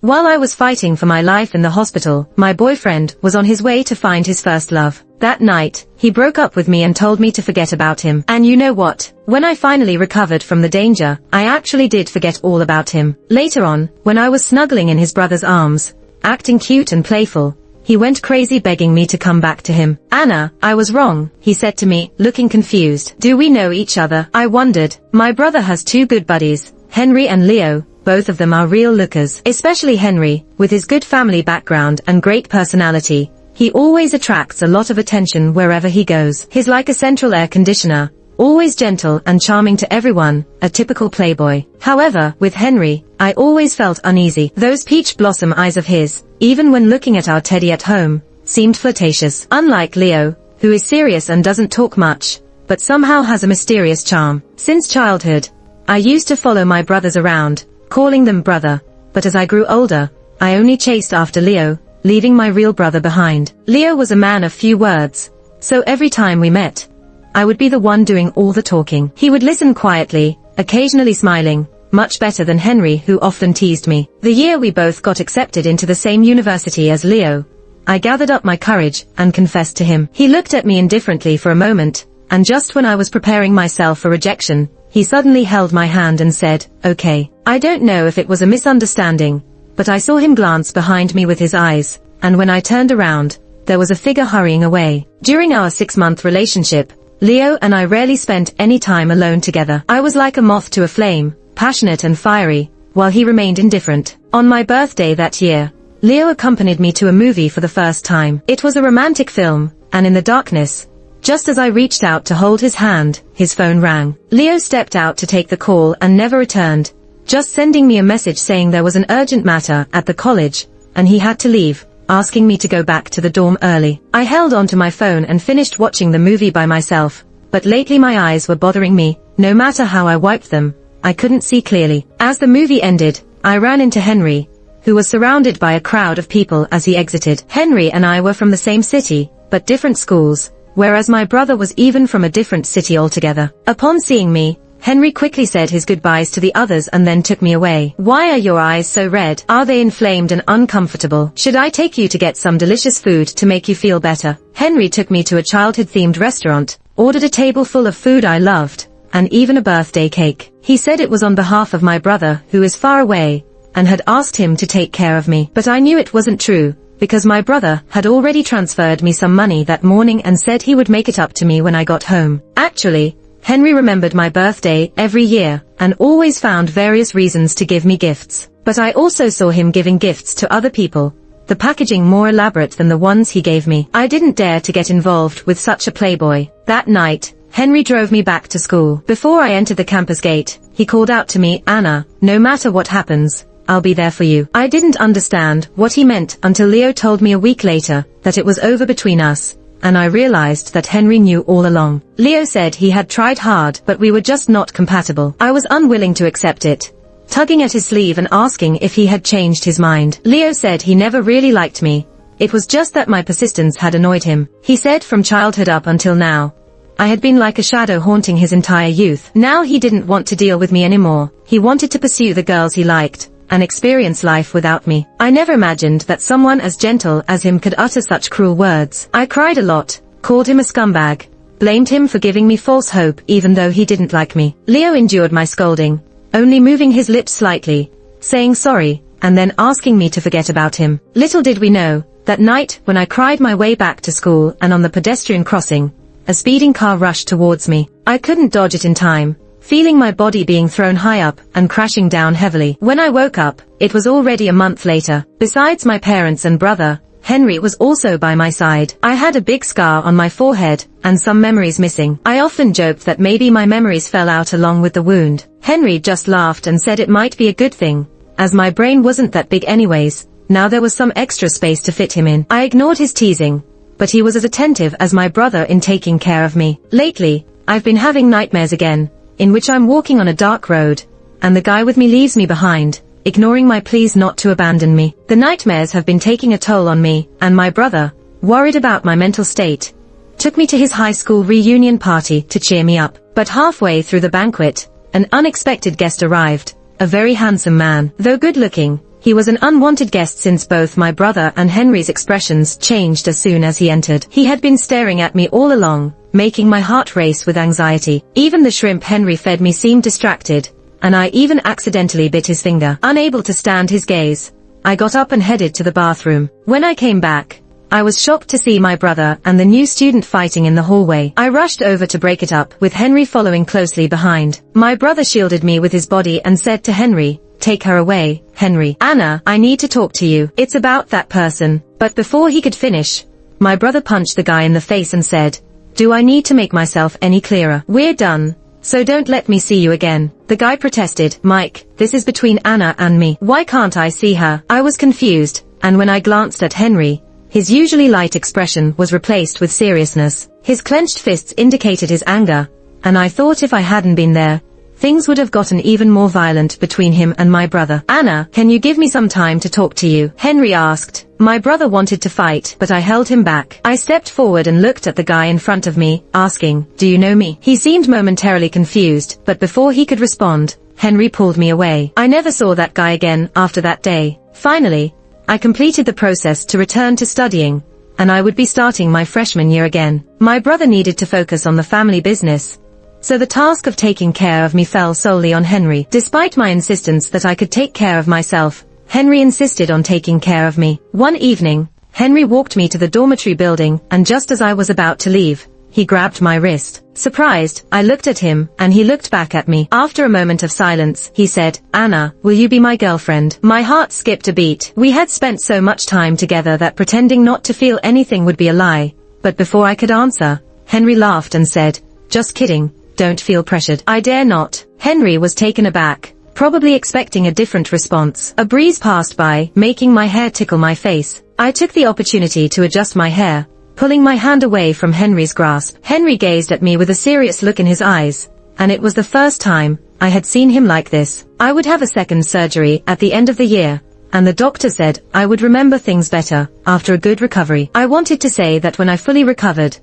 While I was fighting for my life in the hospital, my boyfriend was on his way to find his first love. That night, he broke up with me and told me to forget about him. And you know what? When I finally recovered from the danger, I actually did forget all about him. Later on, when I was snuggling in his brother's arms, acting cute and playful, he went crazy begging me to come back to him. "Anna, I was wrong," he said to me, looking confused. "Do we know each other?" I wondered. My brother has two good buddies, Henry and Leo. Both of them are real lookers. Especially Henry, with his good family background and great personality. He always attracts a lot of attention wherever he goes. He's like a central air conditioner, always gentle and charming to everyone, a typical playboy. However, with Henry, I always felt uneasy. Those peach blossom eyes of his, even when looking at our Teddy at home, seemed flirtatious. Unlike Leo, who is serious and doesn't talk much, but somehow has a mysterious charm. Since childhood, I used to follow my brothers around, calling them brother, but as I grew older, I only chased after Leo, leaving my real brother behind. Leo was a man of few words, so every time we met, I would be the one doing all the talking. He would listen quietly, occasionally smiling, much better than Henry, who often teased me. The year we both got accepted into the same university as Leo, I gathered up my courage and confessed to him. He looked at me indifferently for a moment, and just when I was preparing myself for rejection, he suddenly held my hand and said, "Okay." I don't know if it was a misunderstanding, but I saw him glance behind me with his eyes, and when I turned around, there was a figure hurrying away. During our 6-month relationship, Leo and I rarely spent any time alone together. I was like a moth to a flame, passionate and fiery, while he remained indifferent. On my birthday that year, Leo accompanied me to a movie for the first time. It was a romantic film, and in the darkness, just as I reached out to hold his hand, his phone rang. Leo stepped out to take the call and never returned, just sending me a message saying there was an urgent matter at the college, and he had to leave, asking me to go back to the dorm early. I held onto my phone and finished watching the movie by myself, but lately my eyes were bothering me. No matter how I wiped them, I couldn't see clearly. As the movie ended, I ran into Henry, who was surrounded by a crowd of people as he exited. Henry and I were from the same city, but different schools, whereas my brother was even from a different city altogether. Upon seeing me, Henry quickly said his goodbyes to the others and then took me away. "Why are your eyes so red? Are they inflamed and uncomfortable? Should I take you to get some delicious food to make you feel better?" Henry took me to a childhood-themed restaurant, ordered a table full of food I loved, and even a birthday cake. He said it was on behalf of my brother, who is far away, and had asked him to take care of me. But I knew it wasn't true, because my brother had already transferred me some money that morning and said he would make it up to me when I got home. Actually, Henry remembered my birthday every year, and always found various reasons to give me gifts. But I also saw him giving gifts to other people, the packaging more elaborate than the ones he gave me. I didn't dare to get involved with such a playboy. That night, Henry drove me back to school. Before I entered the campus gate, he called out to me, "Anna, no matter what happens, I'll be there for you." I didn't understand what he meant until Leo told me a week later that it was over between us, and I realized that Henry knew all along. Leo said he had tried hard, but we were just not compatible. I was unwilling to accept it, tugging at his sleeve and asking if he had changed his mind. Leo said he never really liked me. It was just that my persistence had annoyed him. He said from childhood up until now, I had been like a shadow haunting his entire youth. Now he didn't want to deal with me anymore. He wanted to pursue the girls he liked and experience life without me. I never imagined that someone as gentle as him could utter such cruel words. I cried a lot, called him a scumbag, blamed him for giving me false hope even though he didn't like me. Leo endured my scolding, only moving his lips slightly, saying sorry, and then asking me to forget about him. Little did we know, that night when I cried my way back to school and on the pedestrian crossing, a speeding car rushed towards me. I couldn't dodge it in time, feeling my body being thrown high up and crashing down heavily. When I woke up, it was already a month later. Besides my parents and brother, Henry was also by my side. I had a big scar on my forehead, and some memories missing. I often joked that maybe my memories fell out along with the wound. Henry just laughed and said it might be a good thing, as my brain wasn't that big anyways. Now there was some extra space to fit him in. I ignored his teasing, but he was as attentive as my brother in taking care of me. Lately, I've been having nightmares again, in which I'm walking on a dark road, and the guy with me leaves me behind, ignoring my pleas not to abandon me. The nightmares have been taking a toll on me, and my brother, worried about my mental state, took me to his high school reunion party to cheer me up. But halfway through the banquet, an unexpected guest arrived, a very handsome man. Though good-looking, He was an unwanted guest since both my brother and Henry's expressions changed as soon as he entered. He had been staring at me all along, making my heart race with anxiety. Even the shrimp Henry fed me seemed distracted, and I even accidentally bit his finger. Unable to stand his gaze, I got up and headed to the bathroom. When I came back, I was shocked to see my brother and the new student fighting in the hallway. I rushed over to break it up, with Henry following closely behind. My brother shielded me with his body and said to Henry, "Take her away, Henry." "Anna, I need to talk to you. It's about that person." But before he could finish, my brother punched the guy in the face and said, "Do I need to make myself any clearer? We're done, so don't let me see you again." The guy protested, "Mike, this is between Anna and me. Why can't I see her?" I was confused, and when I glanced at Henry, his usually light expression was replaced with seriousness. His clenched fists indicated his anger, and I thought if I hadn't been there, things would have gotten even more violent between him and my brother. "Anna, can you give me some time to talk to you?" Henry asked. My brother wanted to fight, but I held him back. I stepped forward and looked at the guy in front of me, asking, "Do you know me?" He seemed momentarily confused, but before he could respond, Henry pulled me away. I never saw that guy again after that day. Finally, I completed the process to return to studying, and I would be starting my freshman year again. My brother needed to focus on the family business, so the task of taking care of me fell solely on Henry. Despite my insistence that I could take care of myself, Henry insisted on taking care of me. One evening, Henry walked me to the dormitory building, and just as I was about to leave, he grabbed my wrist. Surprised, I looked at him, and he looked back at me. After a moment of silence, he said, "Anna, will you be my girlfriend?" My heart skipped a beat. We had spent so much time together that pretending not to feel anything would be a lie. But before I could answer, Henry laughed and said, "Just kidding. Don't feel pressured." I dare not. Henry was taken aback, probably expecting a different response. A breeze passed by, making my hair tickle my face. I took the opportunity to adjust my hair, pulling my hand away from Henry's grasp. Henry gazed at me with a serious look in his eyes, and it was the first time I had seen him like this. I would have a second surgery at the end of the year, and the doctor said I would remember things better after a good recovery. I wanted to say that when I fully recovered,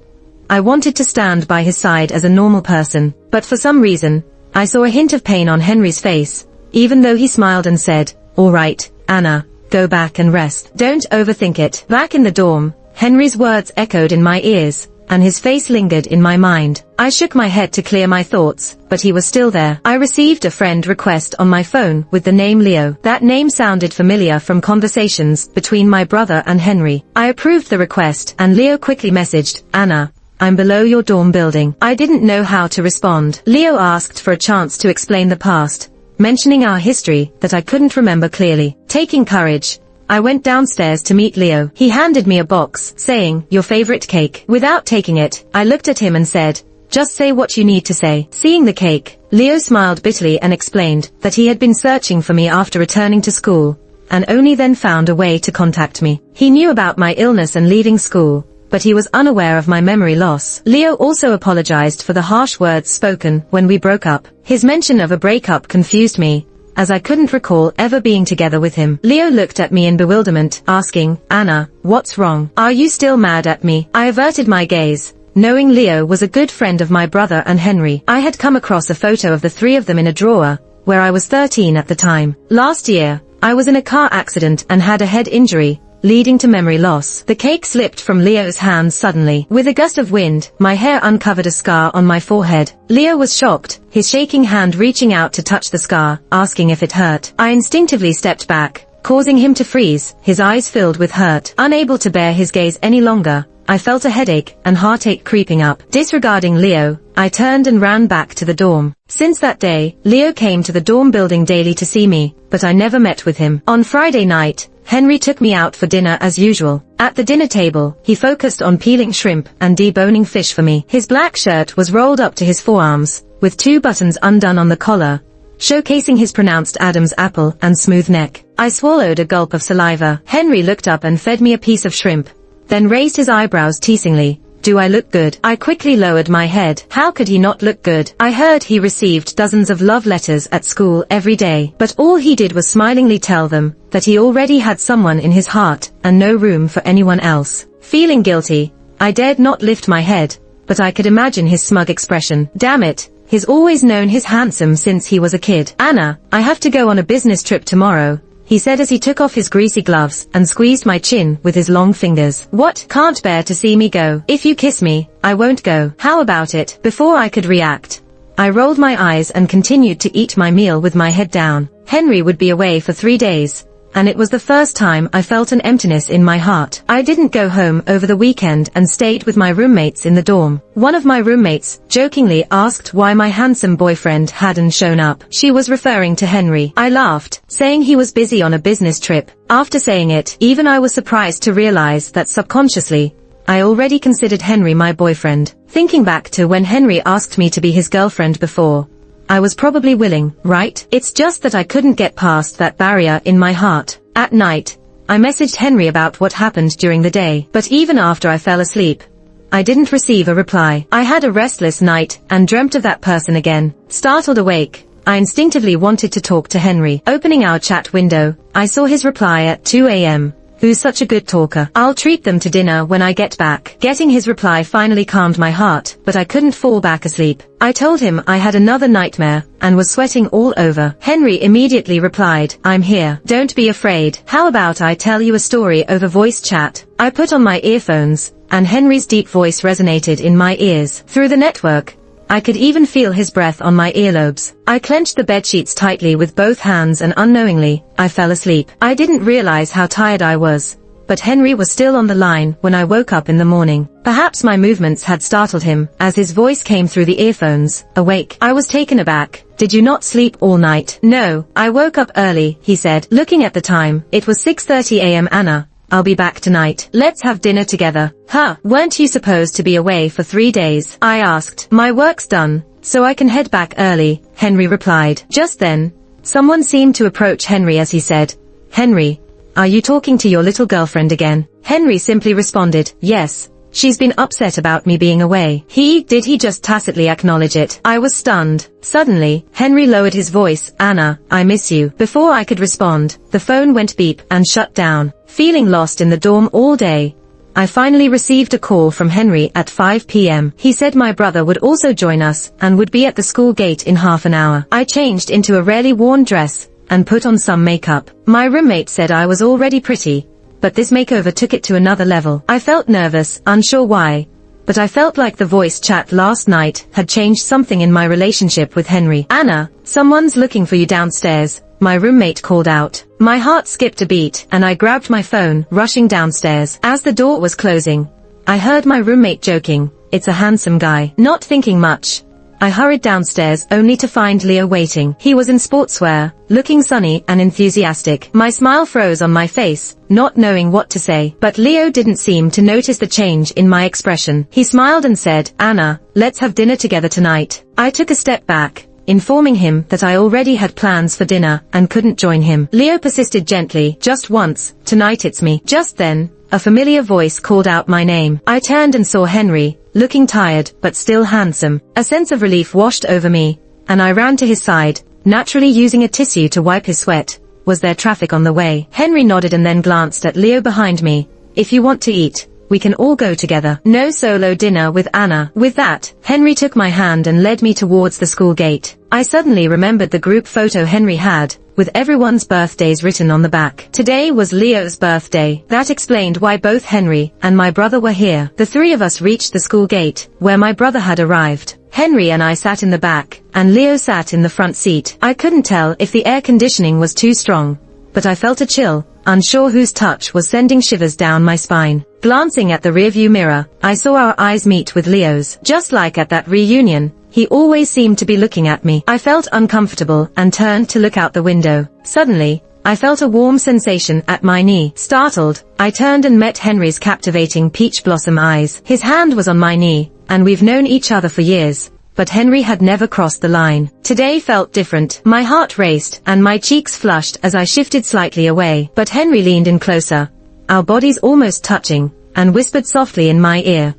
I wanted to stand by his side as a normal person, but for some reason, I saw a hint of pain on Henry's face, even though he smiled and said, "All right, Anna, go back and rest. Don't overthink it." Back in the dorm, Henry's words echoed in my ears, and his face lingered in my mind. I shook my head to clear my thoughts, but he was still there. I received a friend request on my phone with the name Leo. That name sounded familiar from conversations between my brother and Henry. I approved the request, and Leo quickly messaged, "Anna, I'm below your dorm building." I didn't know how to respond. Leo asked for a chance to explain the past, mentioning our history that I couldn't remember clearly. Taking courage, I went downstairs to meet Leo. He handed me a box, saying, "Your favorite cake." Without taking it, I looked at him and said, "Just say what you need to say." Seeing the cake, Leo smiled bitterly and explained that he had been searching for me after returning to school, and only then found a way to contact me. He knew about my illness and leaving school, but he was unaware of my memory loss. Leo also apologized for the harsh words spoken when we broke up. His mention of a breakup confused me, as I couldn't recall ever being together with him. Leo looked at me in bewilderment, asking, "Anna, what's wrong? Are you still mad at me?" I averted my gaze, knowing Leo was a good friend of my brother and Henry. I had come across a photo of the three of them in a drawer, where I was 13 at the time. Last year, I was in a car accident and had a head injury, leading to memory loss. The cake slipped from Leo's hands suddenly. With a gust of wind, my hair uncovered a scar on my forehead. Leo was shocked, his shaking hand reaching out to touch the scar, asking if it hurt. I instinctively stepped back, causing him to freeze, his eyes filled with hurt. Unable to bear his gaze any longer, I felt a headache and heartache creeping up. Disregarding Leo, I turned and ran back to the dorm. Since that day, Leo came to the dorm building daily to see me, but I never met with him. On Friday night, Henry took me out for dinner as usual. At the dinner table, he focused on peeling shrimp and deboning fish for me. His black shirt was rolled up to his forearms, with 2 buttons undone on the collar, showcasing his pronounced Adam's apple and smooth neck. I swallowed a gulp of saliva. Henry looked up and fed me a piece of shrimp, then raised his eyebrows teasingly. "Do I look good?" I quickly lowered my head. How could he not look good? I heard he received dozens of love letters at school every day, but all he did was smilingly tell them that he already had someone in his heart and no room for anyone else. Feeling guilty, I dared not lift my head, but I could imagine his smug expression. Damn it, he's always known he's handsome since he was a kid. "Anna, I have to go on a business trip tomorrow. he said as he took off his greasy gloves and squeezed my chin with his long fingers. What? Can't bear to see me go. If you kiss me, I won't go. How about it? Before I could react, I rolled my eyes and continued to eat my meal with my head down. Henry would be away for 3 days, and it was the first time I felt an emptiness in my heart. I didn't go home over the weekend and stayed with my roommates in the dorm. One of my roommates jokingly asked why my handsome boyfriend hadn't shown up. She was referring to Henry. I laughed, saying he was busy on a business trip. After saying it, even I was surprised to realize that subconsciously, I already considered Henry my boyfriend. Thinking back to when Henry asked me to be his girlfriend before, I was probably willing, right? It's just that I couldn't get past that barrier in my heart. At night, I messaged Henry about what happened during the day, but even after I fell asleep, I didn't receive a reply. I had a restless night and dreamt of that person again. Startled awake, I instinctively wanted to talk to Henry. Opening our chat window, I saw his reply at 2 a.m. Who's such a good talker? I'll treat them to dinner when I get back. Getting his reply finally calmed my heart, but I couldn't fall back asleep. I told him I had another nightmare and was sweating all over. Henry immediately replied, I'm here. Don't be afraid. How about I tell you a story over voice chat? I put on my earphones, and Henry's deep voice resonated in my ears. Through the network, I could even feel his breath on my earlobes. I clenched the bedsheets tightly with both hands and unknowingly, I fell asleep. I didn't realize how tired I was, but Henry was still on the line when I woke up in the morning. Perhaps my movements had startled him, as his voice came through the earphones. Awake. I was taken aback. Did you not sleep all night? No, I woke up early, he said. Looking at the time, it was 6:30 a.m. Anna, I'll be back tonight. Let's have dinner together. Huh, weren't you supposed to be away for 3 days? I asked. My work's done, so I can head back early, Henry replied. Just then, someone seemed to approach Henry as he said, Henry, are you talking to your little girlfriend again? Henry simply responded, yes. She's been upset about me being away. Did he just tacitly acknowledge it? I was stunned. Suddenly, Henry lowered his voice, Anna, I miss you. Before I could respond, the phone went beep and shut down. Feeling lost in the dorm all day, I finally received a call from Henry at 5 p.m. He said my brother would also join us and would be at the school gate in half an hour. I changed into a rarely worn dress and put on some makeup. My roommate said I was already pretty, but this makeover took it to another level. I felt nervous, unsure why, but I felt like the voice chat last night had changed something in my relationship with Henry. Anna, someone's looking for you downstairs, my roommate called out. My heart skipped a beat, and I grabbed my phone, rushing downstairs. As the door was closing, I heard my roommate joking, it's a handsome guy. Not thinking much, I hurried downstairs only to find Leo waiting. He was in sportswear, looking sunny and enthusiastic. My smile froze on my face, not knowing what to say. But Leo didn't seem to notice the change in my expression. He smiled and said, Anna, let's have dinner together tonight. I took a step back, informing him that I already had plans for dinner and couldn't join him. Leo persisted gently, just once, tonight it's me. Just then, a familiar voice called out my name. I turned and saw Henry, looking tired but still handsome. A sense of relief washed over me, and I ran to his side, naturally using a tissue to wipe his sweat. Was there traffic on the way? Henry nodded and then glanced at Leo behind me. If you want to eat, we can all go together. No solo dinner with Anna. With that, Henry took my hand and led me towards the school gate. I suddenly remembered the group photo Henry had, with everyone's birthdays written on the back. Today was Leo's birthday. That explained why both Henry and my brother were here. The three of us reached the school gate, where my brother had arrived. Henry and I sat in the back, and Leo sat in the front seat. I couldn't tell if the air conditioning was too strong, but I felt a chill, unsure whose touch was sending shivers down my spine. Glancing at the rearview mirror, I saw our eyes meet with Leo's. Just like at that reunion, he always seemed to be looking at me. I felt uncomfortable and turned to look out the window. Suddenly, I felt a warm sensation at my knee. Startled, I turned and met Henry's captivating peach blossom eyes. His hand was on my knee, and we've known each other for years, but Henry had never crossed the line. Today felt different. My heart raced, and my cheeks flushed as I shifted slightly away. But Henry leaned in closer, our bodies almost touching, and whispered softly in my ear,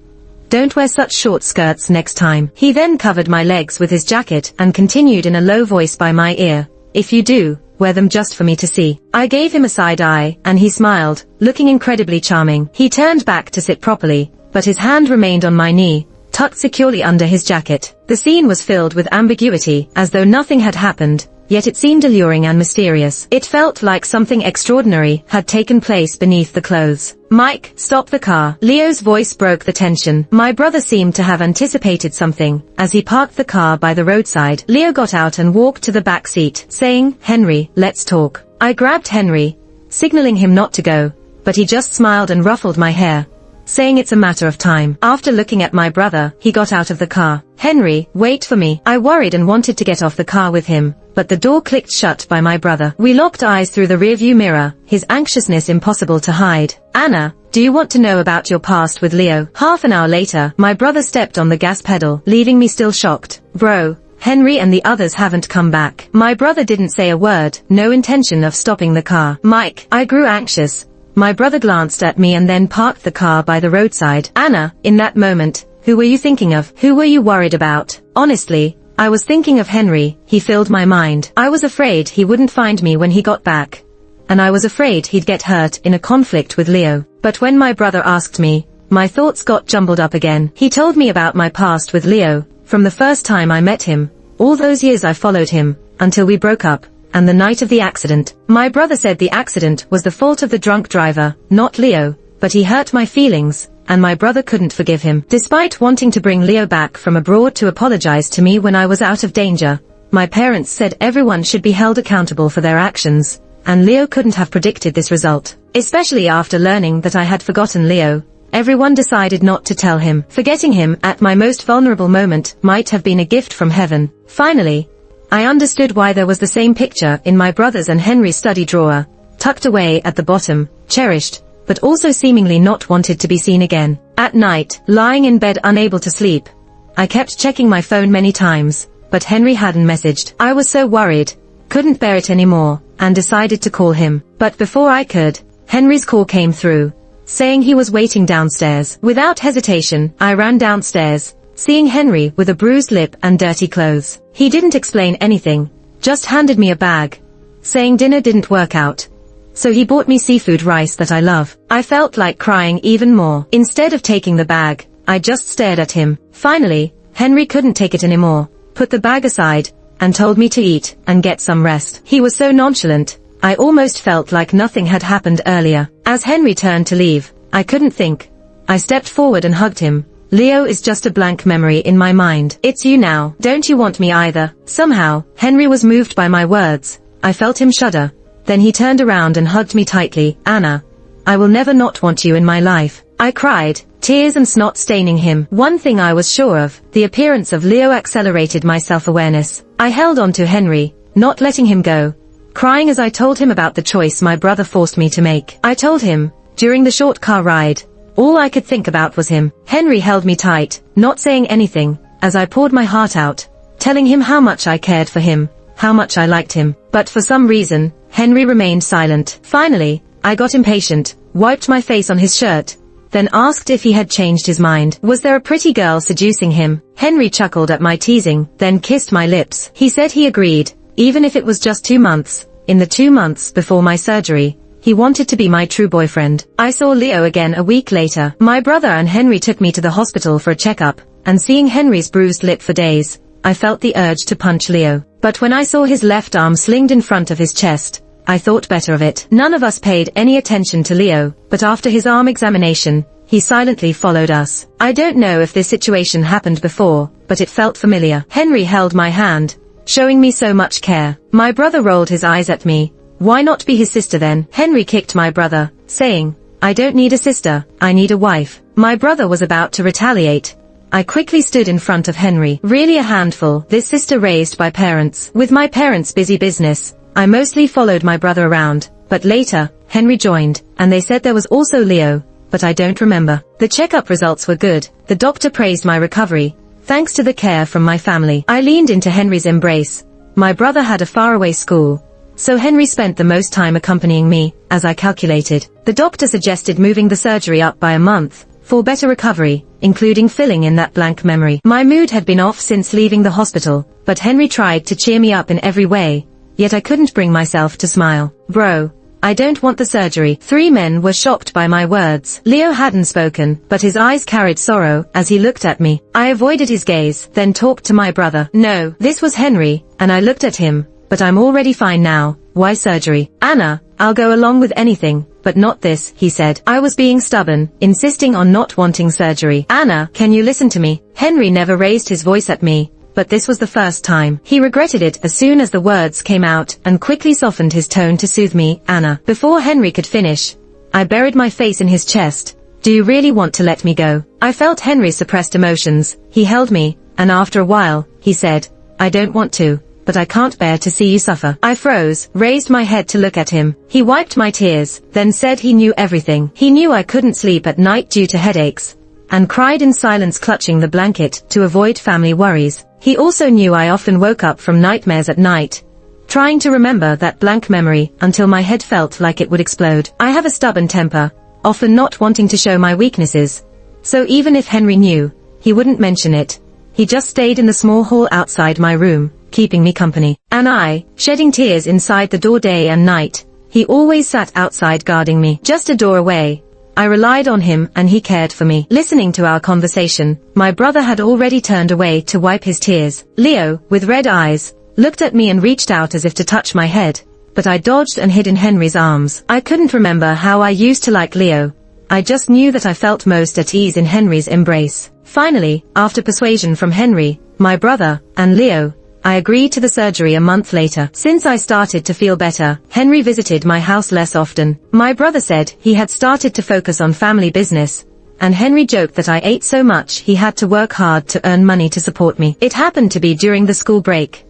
"Don't wear such short skirts next time." He then covered my legs with his jacket and continued in a low voice by my ear, "If you do, wear them just for me to see." I gave him a side eye, and he smiled, looking incredibly charming. He turned back to sit properly, but his hand remained on my knee, tucked securely under his jacket. The scene was filled with ambiguity, as though nothing had happened, yet it seemed alluring and mysterious. It felt like something extraordinary had taken place beneath the clothes. "Mike, stop the car." Leo's voice broke the tension. My brother seemed to have anticipated something. As he parked the car by the roadside, Leo got out and walked to the back seat, saying, "Henry, let's talk." I grabbed Henry, signaling him not to go, but he just smiled and ruffled my hair, saying it's a matter of time. After looking at my brother, he got out of the car. "Henry, wait for me." I worried and wanted to get off the car with him, but the door clicked shut by my brother. We locked eyes through the rearview mirror, his anxiousness impossible to hide. "Anna, do you want to know about your past with Leo?" Half an hour later, my brother stepped on the gas pedal, leaving me still shocked. "Bro, Henry and the others haven't come back." My brother didn't say a word, no intention of stopping the car. "Mike." I grew anxious. My brother glanced at me and then parked the car by the roadside. "Anna, in that moment, who were you thinking of? Who were you worried about?" Honestly, I was thinking of Henry. He filled my mind. I was afraid he wouldn't find me when he got back, and I was afraid he'd get hurt in a conflict with Leo. But when my brother asked me, my thoughts got jumbled up again. He told me about my past with Leo, from the first time I met him, all those years I followed him, until we broke up, and the night of the accident. My brother said the accident was the fault of the drunk driver, not Leo, but he hurt my feelings, and my brother couldn't forgive him. Despite wanting to bring Leo back from abroad to apologize to me when I was out of danger, my parents said everyone should be held accountable for their actions, and Leo couldn't have predicted this result. Especially after learning that I had forgotten Leo, everyone decided not to tell him. Forgetting him at my most vulnerable moment might have been a gift from heaven. Finally, I understood why there was the same picture in my brother's and Henry's study drawer, tucked away at the bottom, cherished, but also seemingly not wanted to be seen again. At night, lying in bed unable to sleep, I kept checking my phone many times, but Henry hadn't messaged. I was so worried, couldn't bear it anymore, and decided to call him. But before I could, Henry's call came through, saying he was waiting downstairs. Without hesitation, I ran downstairs, seeing Henry with a bruised lip and dirty clothes. He didn't explain anything, just handed me a bag, saying dinner didn't work out, so he bought me seafood rice that I love. I felt like crying even more. Instead of taking the bag, I just stared at him. Finally, Henry couldn't take it anymore, put the bag aside, and told me to eat and get some rest. He was so nonchalant, I almost felt like nothing had happened earlier. As Henry turned to leave, I couldn't think. I stepped forward and hugged him. "Leo is just a blank memory in my mind. It's you now. Don't you want me either?" Somehow, Henry was moved by my words. I felt him shudder. Then he turned around and hugged me tightly. "Anna, I will never not want you in my life." I cried, tears and snot staining him. One thing I was sure of, the appearance of Leo accelerated my self-awareness. I held on to Henry, not letting him go, crying as I told him about the choice my brother forced me to make. I told him, during the short car ride, all I could think about was him. Henry held me tight, not saying anything, as I poured my heart out, telling him how much I cared for him, how much I liked him. But for some reason, Henry remained silent. Finally, I got impatient, wiped my face on his shirt, then asked if he had changed his mind. Was there a pretty girl seducing him? Henry chuckled at my teasing, then kissed my lips. He said he agreed, even if it was just 2 months. In the 2 months before my surgery, he wanted to be my true boyfriend. I saw Leo again a week later. My brother and Henry took me to the hospital for a checkup, and seeing Henry's bruised lip for days, I felt the urge to punch Leo. But when I saw his left arm slinged in front of his chest, I thought better of it. None of us paid any attention to Leo, but after his arm examination, he silently followed us. I don't know if this situation happened before, but it felt familiar. Henry held my hand, showing me so much care. My brother rolled his eyes at me. "Why not be his sister then?" Henry kicked my brother, saying, "I don't need a sister, I need a wife." My brother was about to retaliate. I quickly stood in front of Henry. Really a handful, this sister raised by parents. With my parents' busy business, I mostly followed my brother around, but later, Henry joined, and they said there was also Leo, but I don't remember. The checkup results were good. The doctor praised my recovery, thanks to the care from my family. I leaned into Henry's embrace. My brother had a faraway school, so Henry spent the most time accompanying me, as I calculated. The doctor suggested moving the surgery up by a month, for better recovery, including filling in that blank memory. My mood had been off since leaving the hospital, but Henry tried to cheer me up in every way, yet I couldn't bring myself to smile. "Bro, I don't want the surgery." 3 men were shocked by my words. Leo hadn't spoken, but his eyes carried sorrow as he looked at me. I avoided his gaze, then talked to my brother. "No." This was Henry, and I looked at him, but I'm already fine now. Why surgery? Anna, I'll go along with anything, but not this, he said. I was being stubborn, insisting on not wanting surgery. Anna, can you listen to me? Henry never raised his voice at me, but this was the first time. He regretted it as soon as the words came out and quickly softened his tone to soothe me. Anna. Before Henry could finish, I buried my face in his chest. Do you really want to let me go? I felt Henry's suppressed emotions. He held me, and after a while, he said, I don't want to, but I can't bear to see you suffer. I froze, raised my head to look at him. He wiped my tears, then said he knew everything. He knew I couldn't sleep at night due to headaches, and cried in silence, clutching the blanket to avoid family worries. He also knew I often woke up from nightmares at night, trying to remember that blank memory until my head felt like it would explode. I have a stubborn temper, often not wanting to show my weaknesses. So even if Henry knew, he wouldn't mention it. He just stayed in the small hall outside my room, keeping me company. And I, shedding tears inside the door day and night. He always sat outside guarding me, just a door away. I relied on him and he cared for me. Listening to our conversation, my brother had already turned away to wipe his tears. Leo, with red eyes, looked at me and reached out as if to touch my head, but I dodged and hid in Henry's arms. I couldn't remember how I used to like Leo. I just knew that I felt most at ease in Henry's embrace. Finally, after persuasion from Henry, my brother, and Leo, I agreed to the surgery a month later. Since I started to feel better, Henry visited my house less often. My brother said he had started to focus on family business, and Henry joked that I ate so much he had to work hard to earn money to support me. It happened to be during the school break.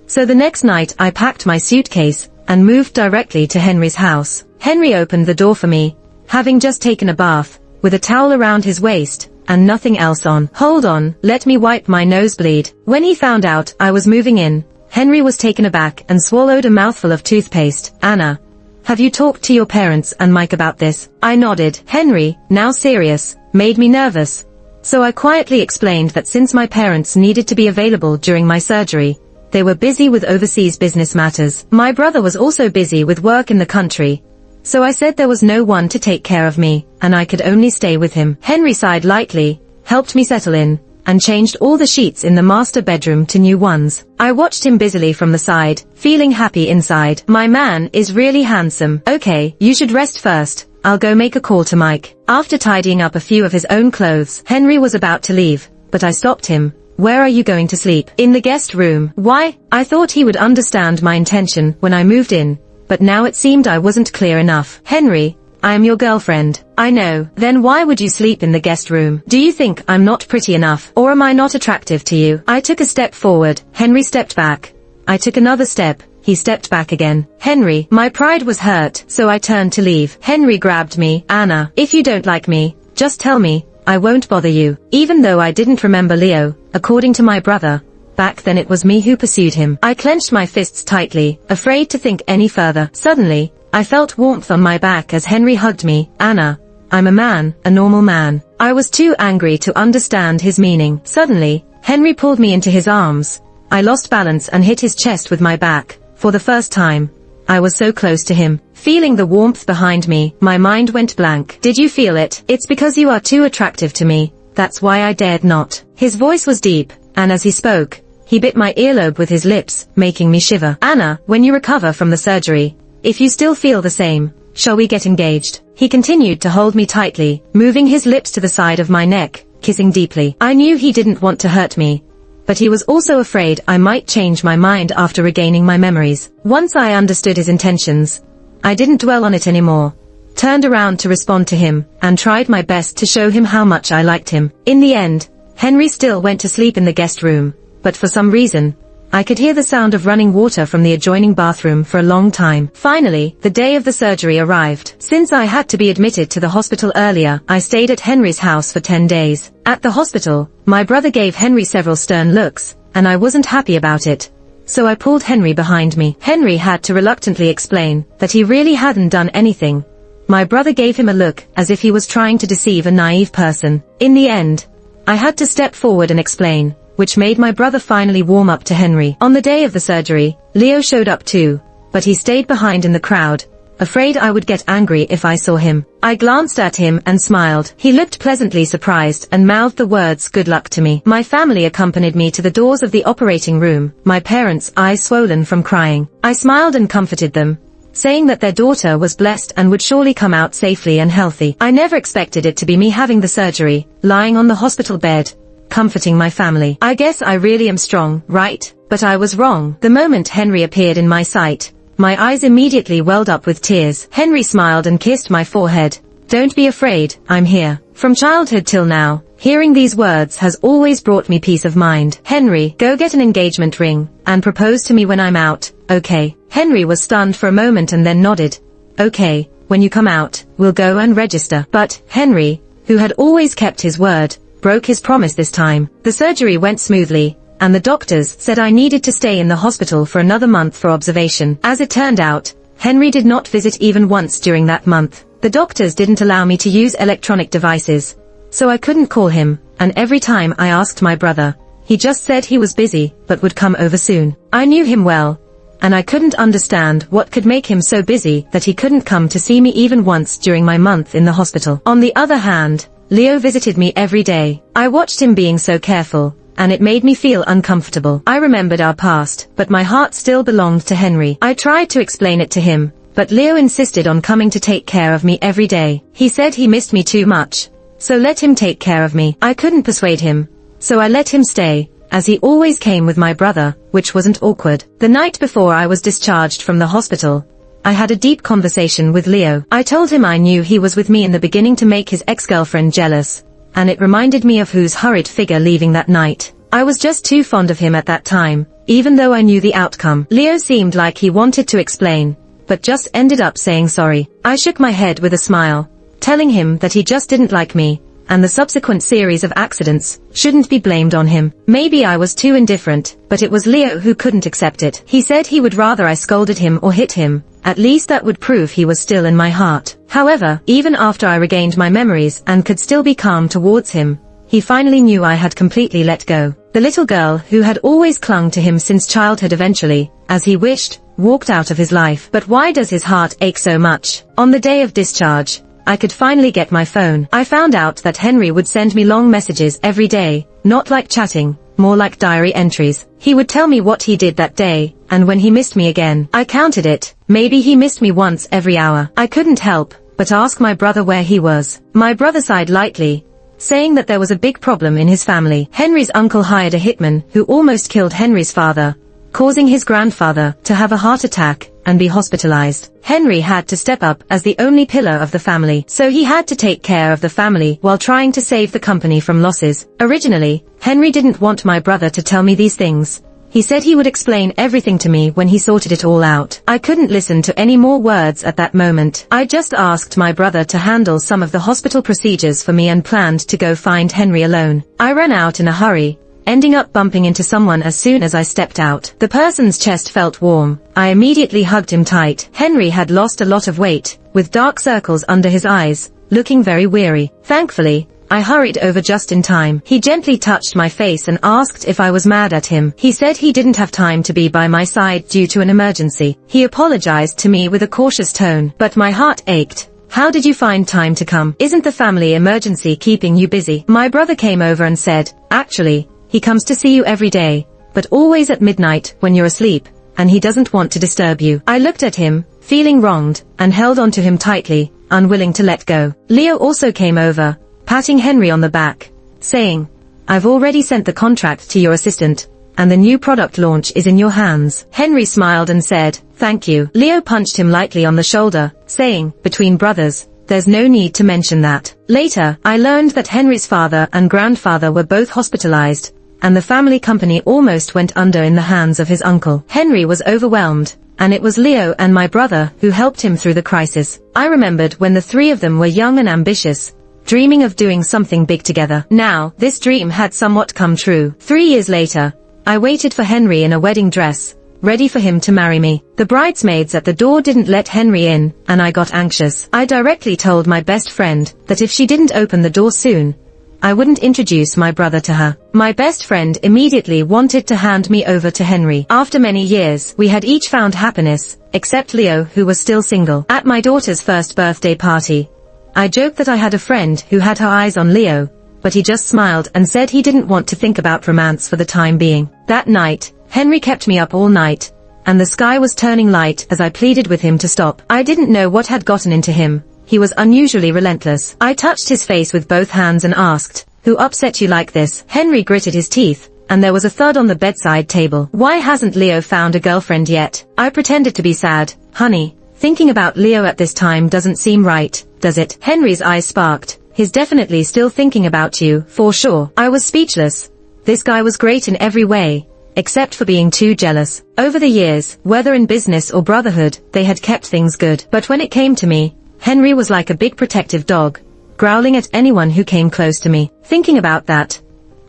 So the next night I packed my suitcase and moved directly to Henry's house. Henry opened the door for me, having just taken a bath, with a towel around his waist, and nothing else on. Hold on, let me wipe my nosebleed. When he found out I was moving in, Henry was taken aback and swallowed a mouthful of toothpaste. Anna, have you talked to your parents and Mike about this? I nodded. Henry, now serious, made me nervous. So I quietly explained that since my parents needed to be available during my surgery, they were busy with overseas business matters. My brother was also busy with work in the country. So I said there was no one to take care of me, and I could only stay with him. Henry sighed lightly, helped me settle in, and changed all the sheets in the master bedroom to new ones. I watched him busily from the side, feeling happy inside. My man is really handsome. Okay, you should rest first. I'll go make a call to Mike. After tidying up a few of his own clothes, Henry was about to leave, but I stopped him. Where are you going to sleep? In the guest room. Why? I thought he would understand my intention when I moved in, but now it seemed I wasn't clear enough. Henry, I am your girlfriend. I know. Then why would you sleep in the guest room? Do you think I'm not pretty enough, or am I not attractive to you? I took a step forward. Henry stepped back. I took another step. He stepped back again. Henry, my pride was hurt, so I turned to leave. Henry grabbed me. Anna, if you don't like me, just tell me. I won't bother you. Even though I didn't remember Leo, according to my brother, back then it was me who pursued him. I clenched my fists tightly, afraid to think any further. Suddenly, I felt warmth on my back as Henry hugged me. Anna, I'm a man, a normal man. I was too angry to understand his meaning. Suddenly, Henry pulled me into his arms. I lost balance and hit his chest with my back. For the first time, I was so close to him. Feeling the warmth behind me, my mind went blank. Did you feel it? It's because you are too attractive to me. That's why I dared not. His voice was deep, and as he spoke, he bit my earlobe with his lips, making me shiver. Anna, when you recover from the surgery, if you still feel the same, shall we get engaged? He continued to hold me tightly, moving his lips to the side of my neck, kissing deeply. I knew he didn't want to hurt me, but he was also afraid I might change my mind after regaining my memories. Once I understood his intentions, I didn't dwell on it anymore, turned around to respond to him, and tried my best to show him how much I liked him. In the end, Henry still went to sleep in the guest room, but for some reason, I could hear the sound of running water from the adjoining bathroom for a long time. Finally, the day of the surgery arrived. Since I had to be admitted to the hospital earlier, I stayed at Henry's house for 10 days. At the hospital, my brother gave Henry several stern looks, and I wasn't happy about it. So I pulled Henry behind me. Henry had to reluctantly explain that he really hadn't done anything. My brother gave him a look as if he was trying to deceive a naive person. In the end, I had to step forward and explain, which made my brother finally warm up to Henry. On the day of the surgery, Leo showed up too, but he stayed behind in the crowd, afraid I would get angry if I saw him. I glanced at him and smiled. He looked pleasantly surprised and mouthed the words "good luck" to me. My family accompanied me to the doors of the operating room, my parents' eyes swollen from crying. I smiled and comforted them, saying that their daughter was blessed and would surely come out safely and healthy. I never expected it to be me having the surgery, lying on the hospital bed, comforting my family. I guess I really am strong, right? But I was wrong. The moment Henry appeared in my sight, my eyes immediately welled up with tears. Henry smiled and kissed my forehead. "Don't be afraid, I'm here." From childhood till now, hearing these words has always brought me peace of mind. "Henry, go get an engagement ring, and propose to me when I'm out, okay?" Henry was stunned for a moment and then nodded. "Okay, when you come out, we'll go and register." But Henry, who had always kept his word, broke his promise this time. The surgery went smoothly, and the doctors said I needed to stay in the hospital for another month for observation. As it turned out, Henry did not visit even once during that month. The doctors didn't allow me to use electronic devices, so I couldn't call him, and every time I asked my brother, he just said he was busy, but would come over soon. I knew him well, and I couldn't understand what could make him so busy that he couldn't come to see me even once during my month in the hospital. On the other hand, Leo visited me every day. I watched him being so careful, and it made me feel uncomfortable. I remembered our past, but my heart still belonged to Henry. I tried to explain it to him, but Leo insisted on coming to take care of me every day. He said he missed me too much, so let him take care of me. I couldn't persuade him, so I let him stay, as he always came with my brother, which wasn't awkward. The night before I was discharged from the hospital, I had a deep conversation with Leo. I told him I knew he was with me in the beginning to make his ex-girlfriend jealous, and it reminded me of whose hurried figure leaving that night. I was just too fond of him at that time, even though I knew the outcome. Leo seemed like he wanted to explain, but just ended up saying sorry. I shook my head with a smile, telling him that he just didn't like me, and the subsequent series of accidents shouldn't be blamed on him. Maybe I was too indifferent, but it was Leo who couldn't accept it. He said he would rather I scolded him or hit him. At least that would prove he was still in my heart. However, even after I regained my memories and could still be calm towards him, he finally knew I had completely let go. The little girl who had always clung to him since childhood eventually, as he wished, walked out of his life. But why does his heart ache so much? On the day of discharge, I could finally get my phone. I found out that Henry would send me long messages every day, not like chatting, more like diary entries. He would tell me what he did that day, and when he missed me again. I counted it. Maybe he missed me once every hour. I couldn't help but ask my brother where he was. My brother sighed lightly, saying that there was a big problem in his family. Henry's uncle hired a hitman who almost killed Henry's father, causing his grandfather to have a heart attack and be hospitalized. Henry had to step up as the only pillar of the family, so he had to take care of the family while trying to save the company from losses. Originally, Henry didn't want my brother to tell me these things. He said he would explain everything to me when he sorted it all out. I couldn't listen to any more words at that moment. I just asked my brother to handle some of the hospital procedures for me and planned to go find Henry alone. I ran out in a hurry, ending up bumping into someone as soon as I stepped out. The person's chest felt warm. I immediately hugged him tight. Henry had lost a lot of weight, with dark circles under his eyes, looking very weary. Thankfully, I hurried over just in time. He gently touched my face and asked if I was mad at him. He said he didn't have time to be by my side due to an emergency. He apologized to me with a cautious tone, but my heart ached. How did you find time to come? Isn't the family emergency keeping you busy? My brother came over and said, actually, he comes to see you every day, but always at midnight when you're asleep, and he doesn't want to disturb you. I looked at him, feeling wronged, and held onto him tightly, unwilling to let go. Leo also came over, patting Henry on the back, saying, I've already sent the contract to your assistant, and the new product launch is in your hands. Henry smiled and said, thank you. Leo punched him lightly on the shoulder, saying, between brothers, there's no need to mention that. Later, I learned that Henry's father and grandfather were both hospitalized, and the family company almost went under in the hands of his uncle. Henry was overwhelmed, and it was Leo and my brother who helped him through the crisis. I remembered when the three of them were young and ambitious, dreaming of doing something big together. Now, this dream had somewhat come true. 3 years later, I waited for Henry in a wedding dress, ready for him to marry me. The bridesmaids at the door didn't let Henry in, and I got anxious. I directly told my best friend that if she didn't open the door soon, I wouldn't introduce my brother to her. My best friend immediately wanted to hand me over to Henry. After many years, we had each found happiness, except Leo, who was still single. At my daughter's first birthday party, I joked that I had a friend who had her eyes on Leo, but he just smiled and said he didn't want to think about romance for the time being. That night, Henry kept me up all night, and the sky was turning light as I pleaded with him to stop. I didn't know what had gotten into him. He was unusually relentless. I touched his face with both hands and asked, "Who upset you like this?" Henry gritted his teeth, and there was a thud on the bedside table. "Why hasn't Leo found a girlfriend yet?" I pretended to be sad. "Honey, thinking about Leo at this time doesn't seem right, does it?" Henry's eyes sparked. "He's definitely still thinking about you, for sure." I was speechless. This guy was great in every way, except for being too jealous. Over the years, whether in business or brotherhood, they had kept things good. But when it came to me, Henry was like a big protective dog, growling at anyone who came close to me. Thinking about that,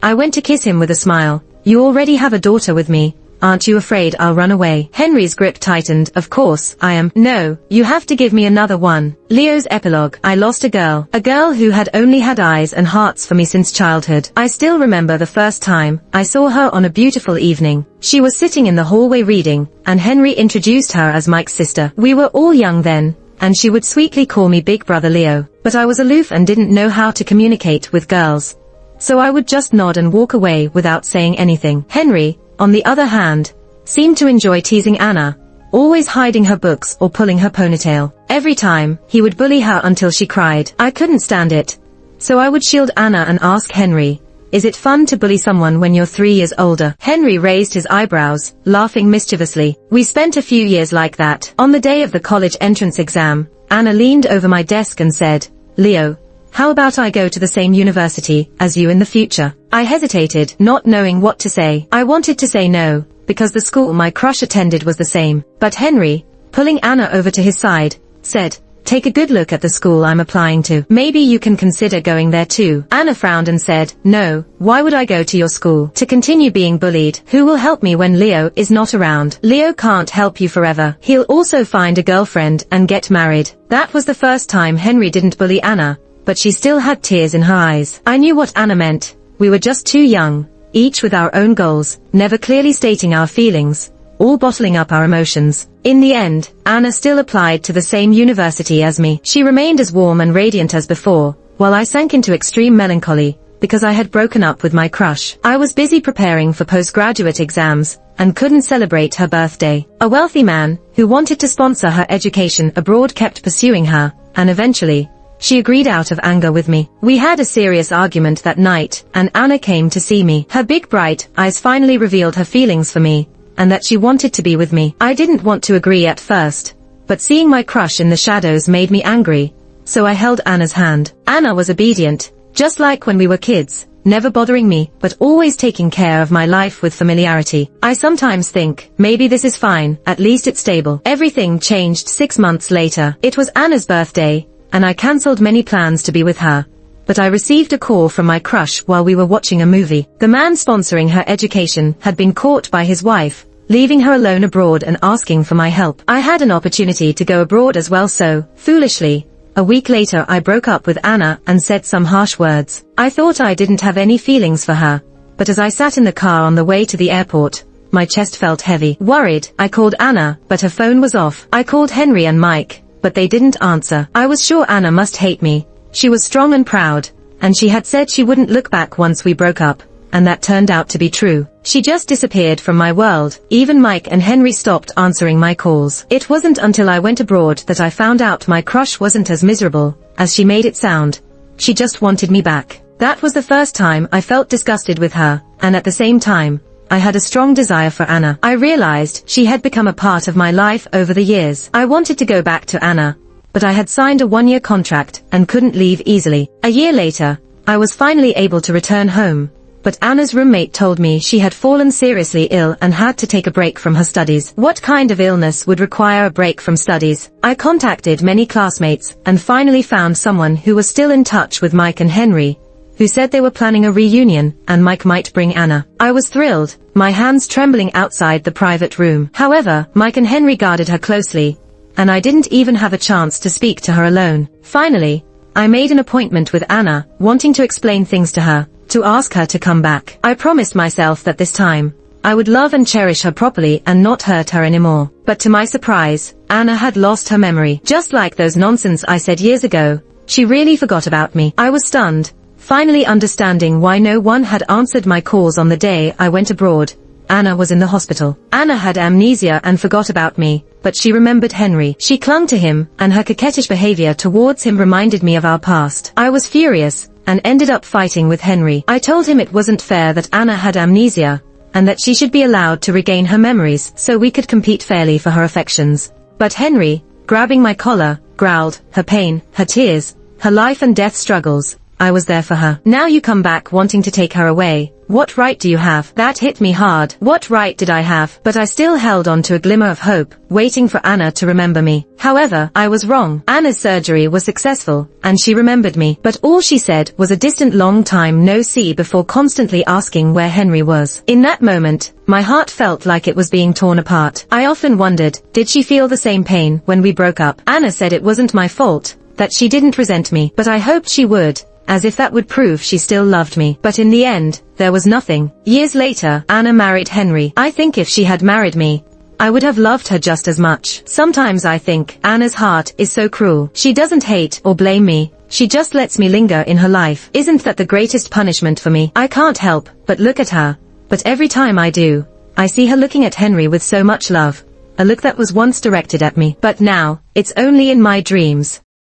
I went to kiss him with a smile. "You already have a daughter with me. Aren't you afraid I'll run away?" Henry's grip tightened. "Of course I am." "No, you have to give me another one." Leo's epilogue. I lost a girl who had only had eyes and hearts for me since childhood. I still remember the first time I saw her on a beautiful evening. She was sitting in the hallway reading, and Henry introduced her as Mike's sister. We were all young then, and she would sweetly call me Big Brother Leo. But I was aloof and didn't know how to communicate with girls, so I would just nod and walk away without saying anything. Henry, on the other hand, seemed to enjoy teasing Anna, always hiding her books or pulling her ponytail. Every time, he would bully her until she cried. I couldn't stand it, so I would shield Anna and ask Henry, "Is it fun to bully someone when you're 3 years older?" Henry raised his eyebrows, laughing mischievously. We spent a few years like that. On the day of the college entrance exam, Anna leaned over my desk and said, "Leo, how about I go to the same university as you in the future?" I hesitated, not knowing what to say. I wanted to say no, because the school my crush attended was the same. But Henry, pulling Anna over to his side, said, "Take a good look at the school I'm applying to. Maybe you can consider going there too." Anna frowned and said, "No, why would I go to your school? To continue being bullied? Who will help me when Leo is not around?" "Leo can't help you forever. He'll also find a girlfriend and get married." That was the first time Henry didn't bully Anna, but she still had tears in her eyes. I knew what Anna meant. We were just too young, each with our own goals, never clearly stating our feelings, all bottling up our emotions. In the end, Anna still applied to the same university as me. She remained as warm and radiant as before, while I sank into extreme melancholy, because I had broken up with my crush. I was busy preparing for postgraduate exams, and couldn't celebrate her birthday. A wealthy man, who wanted to sponsor her education abroad, kept pursuing her, and eventually, she agreed out of anger with me. We had a serious argument that night, and Anna came to see me. Her big bright eyes finally revealed her feelings for me, and that she wanted to be with me. I didn't want to agree at first, but seeing my crush in the shadows made me angry, so I held Anna's hand. Anna was obedient, just like when we were kids, never bothering me, but always taking care of my life with familiarity. I sometimes think, maybe this is fine, at least it's stable. Everything changed 6 months later. It was Anna's birthday, and I cancelled many plans to be with her. But I received a call from my crush while we were watching a movie. The man sponsoring her education had been caught by his wife, leaving her alone abroad and asking for my help. I had an opportunity to go abroad as well, so, foolishly, a week later I broke up with Anna and said some harsh words. I thought I didn't have any feelings for her, but as I sat in the car on the way to the airport, my chest felt heavy. Worried, I called Anna, but her phone was off. I called Henry and Mike, but they didn't answer. I was sure Anna must hate me. She was strong and proud, and she had said she wouldn't look back once we broke up, and that turned out to be true. She just disappeared from my world. Even Mike and Henry stopped answering my calls. It wasn't until I went abroad that I found out my crush wasn't as miserable as she made it sound. She just wanted me back. That was the first time I felt disgusted with her, and at the same time, I had a strong desire for Anna. I realized she had become a part of my life over the years. I wanted to go back to Anna, but I had signed a 1-year contract and couldn't leave easily. A year later, I was finally able to return home, but Anna's roommate told me she had fallen seriously ill and had to take a break from her studies. What kind of illness would require a break from studies? I contacted many classmates and finally found someone who was still in touch with Mike and Henry, who said they were planning a reunion and Mike might bring Anna. I was thrilled, my hands trembling outside the private room. However, Mike and Henry guarded her closely, and I didn't even have a chance to speak to her alone. Finally, I made an appointment with Anna, wanting to explain things to her, to ask her to come back. I promised myself that this time, I would love and cherish her properly and not hurt her anymore. But to my surprise, Anna had lost her memory. Just like those nonsense I said years ago, she really forgot about me. I was stunned, finally understanding why no one had answered my calls on the day I went abroad. Anna was in the hospital. Anna had amnesia and forgot about me, but she remembered Henry. She clung to him, and her coquettish behavior towards him reminded me of our past. I was furious, and ended up fighting with Henry. I told him it wasn't fair that Anna had amnesia, and that she should be allowed to regain her memories so we could compete fairly for her affections. But Henry, grabbing my collar, growled, her pain, her tears, her life and death struggles. I was there for her. Now you come back wanting to take her away. What right do you have? That hit me hard. What right did I have? But I still held on to a glimmer of hope, waiting for Anna to remember me. However, I was wrong. Anna's surgery was successful, and she remembered me. But all she said was a distant long time no see before constantly asking where Henry was. In that moment, my heart felt like it was being torn apart. I often wondered, did she feel the same pain when we broke up? Anna said it wasn't my fault, that she didn't resent me, but I hoped she would, as if that would prove she still loved me. But in the end, there was nothing. Years later, Anna married Henry. I think if she had married me, I would have loved her just as much. Sometimes I think Anna's heart is so cruel. She doesn't hate or blame me. She just lets me linger in her life. Isn't that the greatest punishment for me? I can't help but look at her. But every time I do, I see her looking at Henry with so much love. A look that was once directed at me. But now, it's only in my dreams.